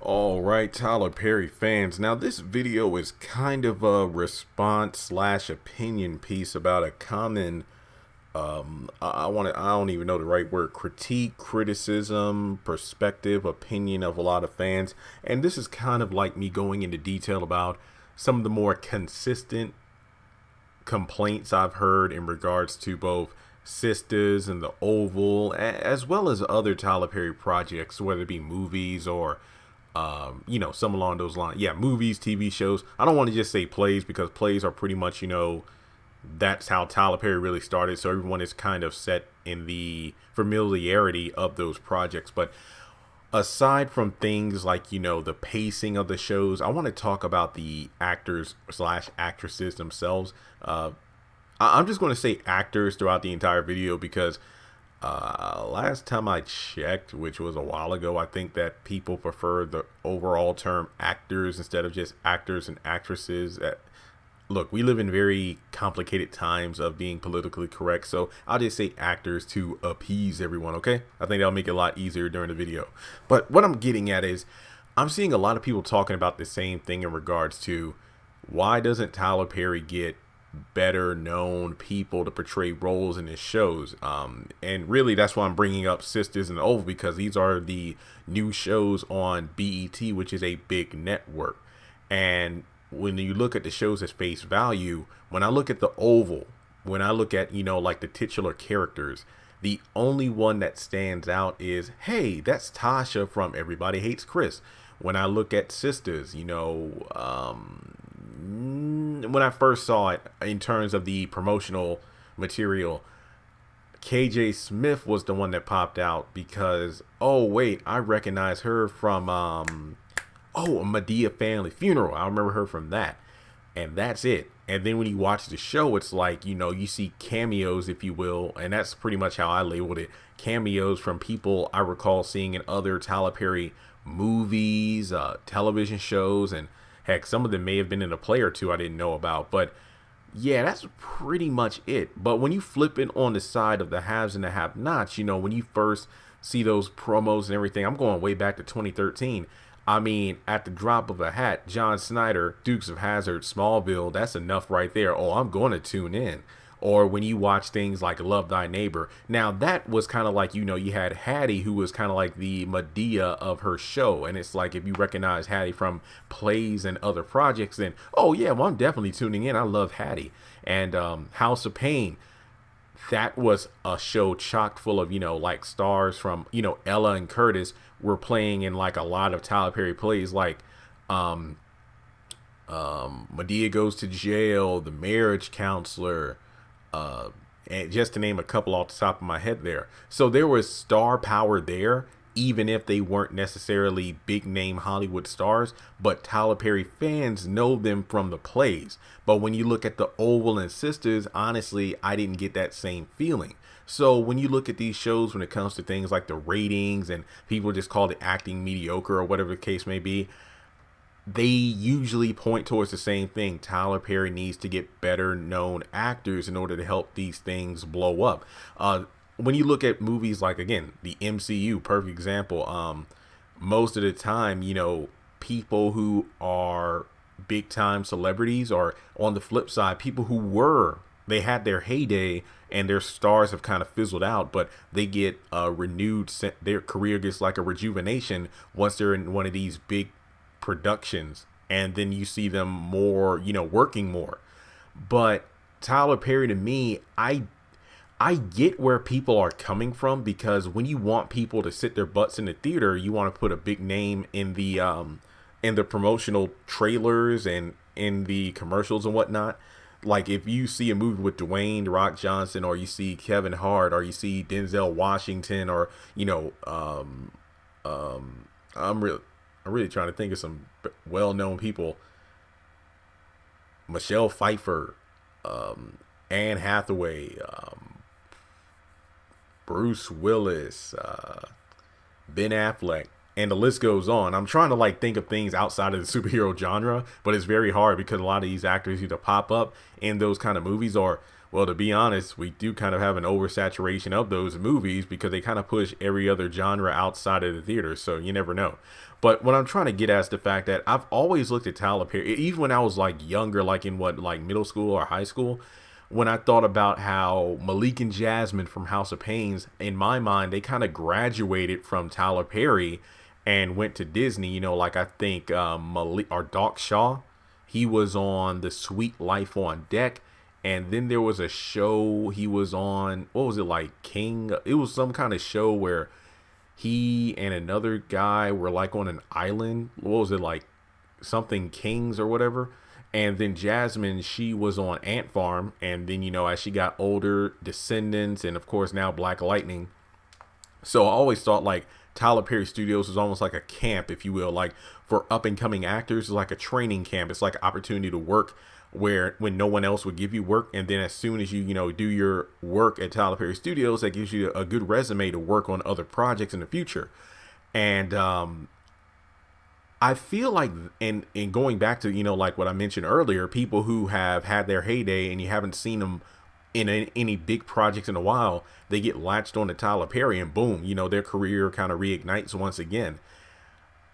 All right, Tyler Perry fans. Now, this video is kind of a response slash opinion piece about a common, I don't even know the right word, critique, criticism, perspective, opinion of a lot of fans. And this is kind of like me going into detail about some of the more consistent complaints I've heard in regards to both Sisters and the Oval, as well as other Tyler Perry projects, whether it be movies or some along those lines. Yeah, movies, TV shows. I don't want to just say plays because plays are pretty much, that's how Tyler Perry really started. So everyone is kind of set in the familiarity of those projects. But aside from things like, the pacing of the shows, I want to talk about the actors slash actresses themselves. I'm just going to say actors throughout the entire video because last time I checked, which was a while ago, I think that people prefer the overall term actors instead of just actors and actresses. Look, we live in very complicated times of being politically correct, so I'll just say actors to appease everyone, okay? I think that'll make it a lot easier during the video. But what I'm getting at is I'm seeing a lot of people talking about the same thing in regards to why doesn't Tyler Perry get better known people to portray roles in his shows, and really that's why I'm bringing up Sisters and the Oval, because these are the new shows on BET, which is a big network. And when you look at the shows at face value, when I look at the Oval, when I look at like the titular characters, the only one that stands out is, hey, that's Tasha from Everybody Hates Chris. When I look at Sisters, when I first saw it in terms of the promotional material, KJ Smith was the one that popped out because, oh wait, I recognize her from Madea Family Funeral. I remember her from that, and that's it. And then when you watch the show, it's like, you see cameos, if you will, and that's pretty much how I labeled it, cameos from people I recall seeing in other Tyler Perry movies, television shows, and heck, some of them may have been in a play or two I didn't know about. But yeah, that's pretty much it. But when you flip it on the side of the haves and the have-nots, when you first see those promos and everything, I'm going way back to 2013. I mean, at the drop of a hat, John Snyder, Dukes of Hazzard, Smallville, that's enough right there. Oh, I'm going to tune in. Or when you watch things like Love Thy Neighbor. Now, that was kind of like, you had Hattie, who was kind of like the Madea of her show. And it's like, if you recognize Hattie from plays and other projects, then, oh, yeah, well, I'm definitely tuning in. I love Hattie. And House of Pain, that was a show chock full of, like stars from, Ella and Curtis were playing in like a lot of Tyler Perry plays, like Madea Goes to Jail, The Marriage Counselor, and just to name a couple off the top of my head there. So there was star power there, even if they weren't necessarily big name Hollywood stars, but Tyler Perry fans know them from the plays. But when you look at the Oval and Sisters, honestly, I didn't get that same feeling. So when you look at these shows, when it comes to things like the ratings and people just call the acting mediocre or whatever the case may be, they usually point towards the same thing. Tyler Perry needs to get better known actors in order to help these things blow up. When you look at movies like, again, the MCU, perfect example, most of the time, people who are big time celebrities, or on the flip side, people who they had their heyday and their stars have kind of fizzled out, but they get renewed, their career gets like a rejuvenation once they're in one of these big productions, and then you see them more, working more. But Tyler Perry, to me, I get where people are coming from, because when you want people to sit their butts in the theater, you want to put a big name in the promotional trailers and in the commercials and whatnot. Like if you see a movie with Dwayne The Rock Johnson, or you see Kevin Hart, or you see Denzel Washington, or I'm really trying to think of some well-known people. Michelle Pfeiffer, Anne Hathaway, Bruce Willis, Ben Affleck, and the list goes on. I'm trying to like think of things outside of the superhero genre, but it's very hard because a lot of these actors either pop up in those kind of movies, or Well, to be honest, we do kind of have an oversaturation of those movies because they kind of push every other genre outside of the theater. So you never know. But what I'm trying to get at is the fact that I've always looked at Tyler Perry, even when I was like younger, like in what, like middle school or high school, when I thought about how Malik and Jasmine from House of Pains, in my mind, they kind of graduated from Tyler Perry and went to Disney. You know, like I think Malik or Doc Shaw, he was on The Sweet Life on Deck. And then there was a show he was on. What was it, like King? It was some kind of show where he and another guy were like on an island. What was it, like something Kings or whatever? And then Jasmine, she was on Ant Farm. And then, you know, as she got older, Descendants, and of course now Black Lightning. So I always thought like Tyler Perry Studios was almost like a camp, if you will, like for up and coming actors. It's like a training camp. It's like an opportunity to work where when no one else would give you work, and then as soon as you know do your work at Tyler Perry Studios, that gives you a good resume to work on other projects in the future. And I feel like in going back to, you know, like what I mentioned earlier, people who have had their heyday and you haven't seen them in any big projects in a while, they get latched on to Tyler Perry and boom, you know, their career kind of reignites once again.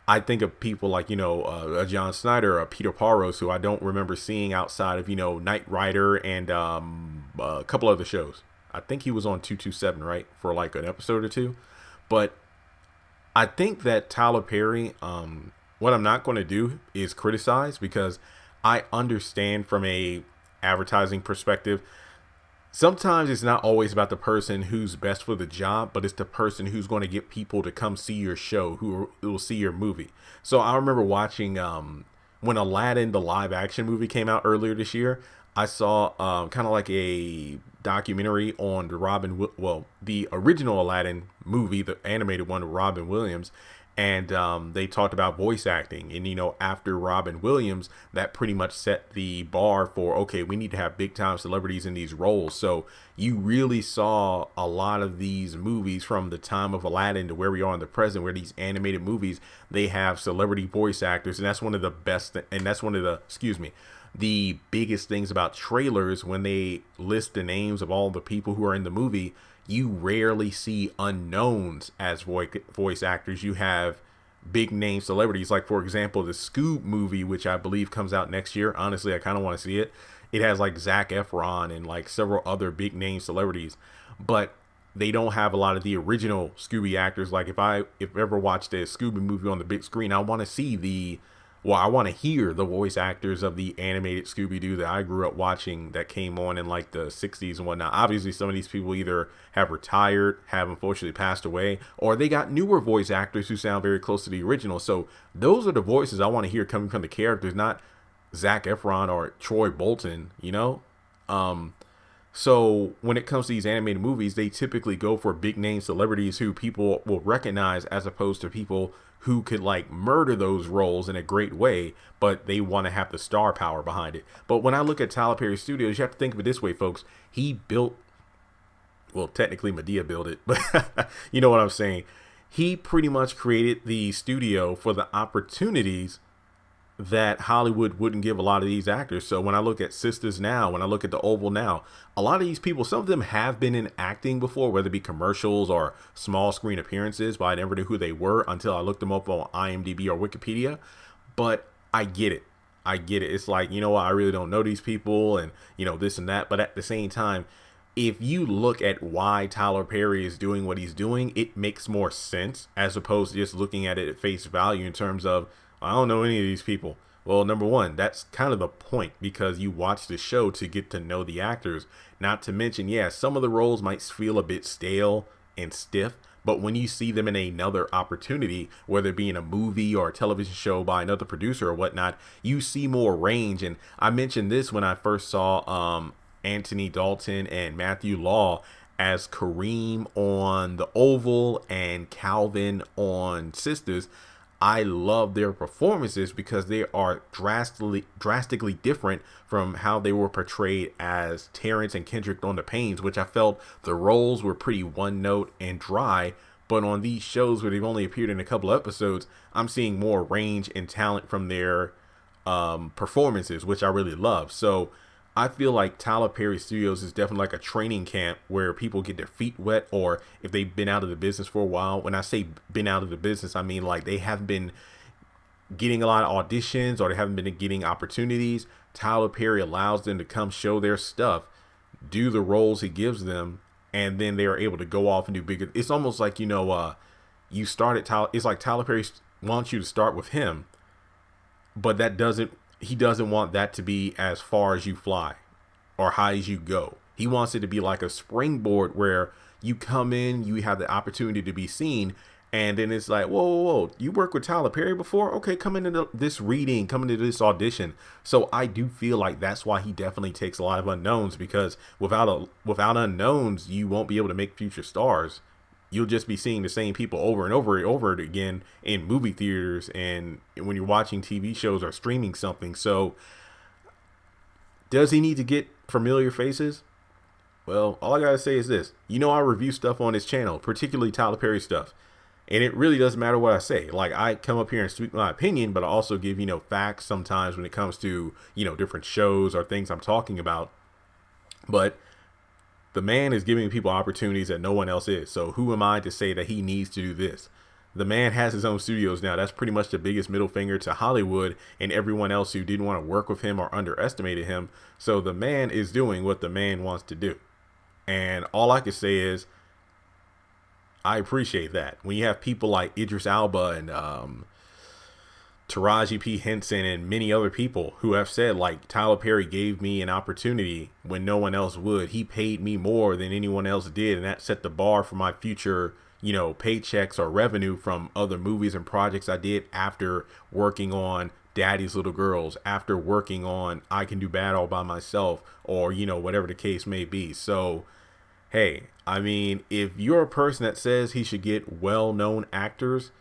I think of people like, you know, John Snyder, Peter Parros, who I don't remember seeing outside of, you know, Knight Rider and a couple other shows. I think he was on 227, right, for like an episode or two. But I think that Tyler Perry, what I'm not going to do is criticize, because I understand from a advertising perspective, sometimes it's not always about the person who's best for the job, but it's the person who's going to get people to come see your show, who will see your movie. So I remember watching when Aladdin, the live action movie, came out earlier this year. I saw kind of like a documentary on the original Aladdin movie, the animated one with Robin Williams. And they talked about voice acting. And, you know, after Robin Williams, that pretty much set the bar for, okay, we need to have big time celebrities in these roles. So you really saw a lot of these movies from the time of Aladdin to where we are in the present, where these animated movies, they have celebrity voice actors. And that's one of the best. And that's one of the biggest things about trailers. When they list the names of all the people who are in the movie, you rarely see unknowns as voice actors. You have big name celebrities. Like, for example, the Scoob movie, which I believe comes out next year. Honestly, I kind of want to see it. It has like Zac Efron and like several other big name celebrities, but they don't have a lot of the original Scooby actors. Like if I ever watched a Scooby movie on the big screen, I want to see I want to hear the voice actors of the animated Scooby-Doo that I grew up watching, that came on in like the 60s and whatnot. Obviously, some of these people either have retired, have unfortunately passed away, or they got newer voice actors who sound very close to the original. So those are the voices I want to hear coming from the characters, not Zac Efron or Troy Bolton, you know? So when it comes to these animated movies, they typically go for big name celebrities who people will recognize, as opposed to people who could like murder those roles in a great way, but they want to have the star power behind it. But when I look at Tyler Perry Studios, you have to think of it this way, folks. He built, well, technically Madea built it, but you know what I'm saying. He pretty much created the studio for the opportunities that Hollywood wouldn't give a lot of these actors. So when I look at Sisters now, when I look at The Oval now, a lot of these people, some of them have been in acting before, whether it be commercials or small screen appearances, but I never knew who they were until I looked them up on IMDb or Wikipedia. But I get it. It's like, you know what, I really don't know these people and, you know, this and that. But at the same time, if you look at why Tyler Perry is doing what he's doing, it makes more sense as opposed to just looking at it at face value in terms of, I don't know any of these people. Well, number one, that's kind of the point, because you watch the show to get to know the actors. Not to mention, yeah, some of the roles might feel a bit stale and stiff, but when you see them in another opportunity, whether it be in a movie or a television show by another producer or whatnot, you see more range. And I mentioned this when I first saw Anthony Dalton and Matthew Law as Kareem on The Oval and Calvin on Sisters. I love their performances because they are drastically different from how they were portrayed as Terrence and Kendrick on The Pains, which I felt the roles were pretty one note and dry. But on these shows where they've only appeared in a couple of episodes, I'm seeing more range and talent from their performances, which I really love. So I feel like Tyler Perry Studios is definitely like a training camp where people get their feet wet, or if they've been out of the business for a while. When I say been out of the business, I mean like they haven't been getting a lot of auditions or they haven't been getting opportunities. Tyler Perry allows them to come show their stuff, do the roles he gives them, and then they are able to go off and do bigger. It's almost like, you started Tyler. It's like Tyler Perry wants you to start with him, but he doesn't want that to be as far as you fly or high as you go. He wants it to be like a springboard where you come in, you have the opportunity to be seen, and then it's like, whoa, whoa, whoa, you worked with Tyler Perry before? Okay, come into this reading, come into this audition. So I do feel like that's why he definitely takes a lot of unknowns, because without unknowns, you won't be able to make future stars. You'll just be seeing the same people over and over again in movie theaters and when you're watching TV shows or streaming something. So does he need to get familiar faces? Well, all I gotta say is this. I review stuff on his channel, particularly Tyler Perry stuff. And it really doesn't matter what I say. Like, I come up here and speak my opinion, but I also give, facts sometimes when it comes to, different shows or things I'm talking about. But the man is giving people opportunities that no one else is. So who am I to say that he needs to do this? The man has his own studios now. That's pretty much the biggest middle finger to Hollywood and everyone else who didn't want to work with him or underestimated him. So the man is doing what the man wants to do. And all I can say is, I appreciate that. When you have people like Idris Elba and Taraji P. Henson and many other people who have said, like, Tyler Perry gave me an opportunity when no one else would. He paid me more than anyone else did, and that set the bar for my future, paychecks or revenue from other movies and projects I did after working on Daddy's Little Girls, after working on I Can Do Bad All By Myself, or, whatever the case may be. So, hey, I mean, if you're a person that says he should get well-known actors,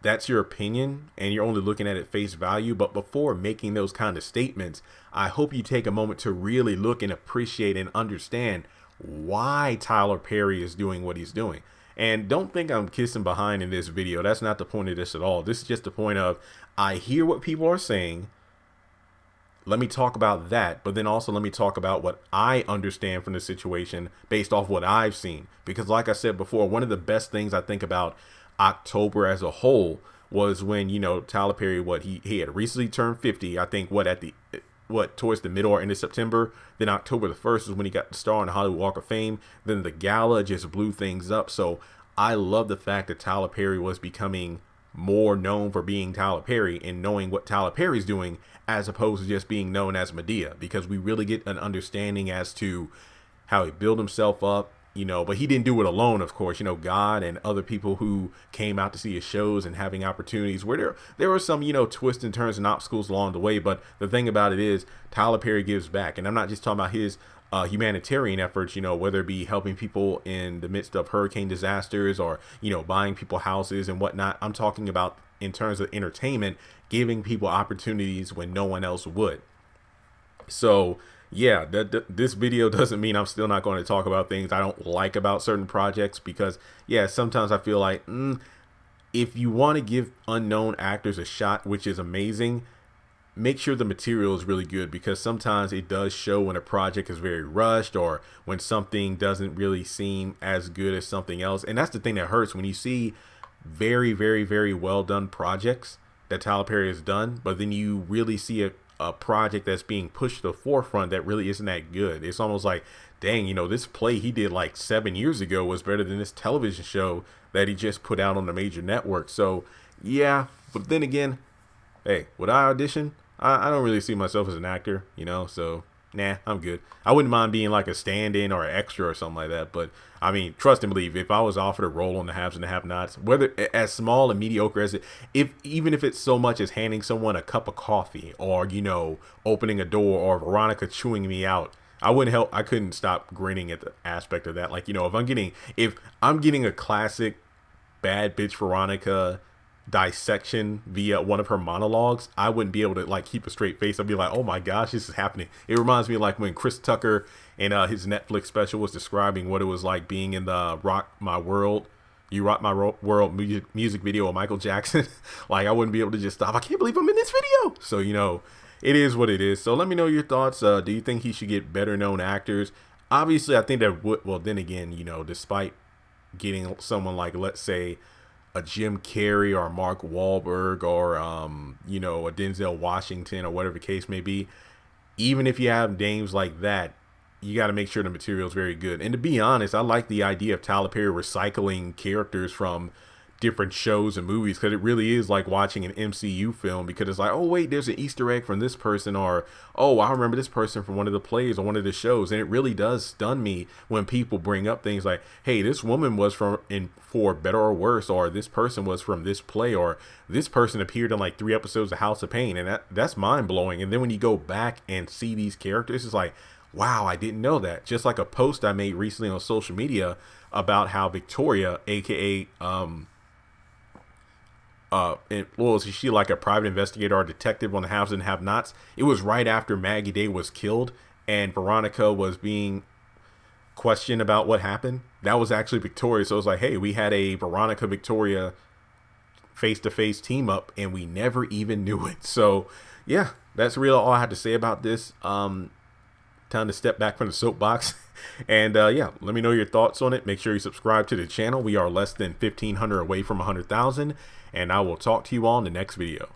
that's your opinion and you're only looking at it face value. But before making those kind of statements, I hope you take a moment to really look and appreciate and understand why Tyler Perry is doing what he's doing. And don't think I'm kissing behind in this video. That's not the point of this at all. This is just the point of, I hear what people are saying. Let me talk about that, but then also let me talk about what I understand from the situation based off what I've seen. Because like I said before, one of the best things I think about October as a whole was when, Tyler Perry, he had recently turned 50, I think, towards the middle or end of September. Then October the 1st was when he got the star on the Hollywood Walk of Fame. Then the gala just blew things up. So I love the fact that Tyler Perry was becoming more known for being Tyler Perry and knowing what Tyler Perry's doing, as opposed to just being known as Madea, because we really get an understanding as to how he built himself up, but he didn't do it alone, of course. God and other people who came out to see his shows and having opportunities where there were some, twists and turns and obstacles along the way. But the thing about it is Tyler Perry gives back. And I'm not just talking about his humanitarian efforts, whether it be helping people in the midst of hurricane disasters or, buying people houses and whatnot. I'm talking about in terms of entertainment, giving people opportunities when no one else would. So yeah, this video doesn't mean I'm still not going to talk about things I don't like about certain projects, because yeah, sometimes I feel like if you want to give unknown actors a shot, which is amazing, make sure the material is really good, because sometimes it does show when a project is very rushed or when something doesn't really seem as good as something else. And that's the thing that hurts when you see very, very, very well done projects that Tyler Perry has done, but then you really see a project that's being pushed to the forefront that really isn't that good. It's almost like, dang, this play he did like 7 years ago was better than this television show that he just put out on the major network. So yeah, but then again, hey, would I audition? I don't really see myself as an actor, so nah, I'm good. I wouldn't mind being like a stand-in or an extra or something like that. But I mean, trust and believe, if I was offered a role on The Haves and the Have-Nots, whether as small and mediocre as even if it's so much as handing someone a cup of coffee or, opening a door or Veronica chewing me out, I couldn't stop grinning at the aspect of that. Like, if I'm getting a classic bad bitch Veronica dissection via one of her monologues, I wouldn't be able to like keep a straight face. I'd be like, oh my gosh, this is happening. It reminds me of like when Chris Tucker in his Netflix special was describing what it was like being in the Rock My World, You Rock My World music video of Michael Jackson. Like, I wouldn't be able to just stop. I can't believe I'm in this video. So, it is what it is. So let me know your thoughts. Do you think he should get better known actors? Obviously, I think that would, well, then again, you know, despite getting someone like, let's say, a Jim Carrey or Mark Wahlberg or, you know, a Denzel Washington or whatever the case may be, even if you have names like that, you got to make sure the material is very good. And to be honest, I like the idea of Tyler Perry recycling characters from different shows and movies, because it really is like watching an MCU film, because it's like, oh wait, there's an Easter egg from this person, or oh, I remember this person from one of the plays or one of the shows. And it really does stun me when people bring up things like, hey, this woman was from in For Better or Worse, or this person was from this play, or this person appeared in like 3 episodes of House of Pain. And that's mind blowing. And then when you go back and see these characters, it's like, wow, I didn't know that. Just like a post I made recently on social media about how Victoria, aka is she like a private investigator or detective on the Haves and Have Nots? It was right after Maggie Day was killed and Veronica was being questioned about what happened. That was actually Victoria. So it was like, hey, we had a Veronica Victoria face-to-face team up and we never even knew it. So yeah, that's really all I had to say about this. Time to step back from the soapbox. And yeah, let me know your thoughts on it. Make sure you subscribe to the channel. We are less than 1,500 away from 100,000. And I will talk to you all in the next video.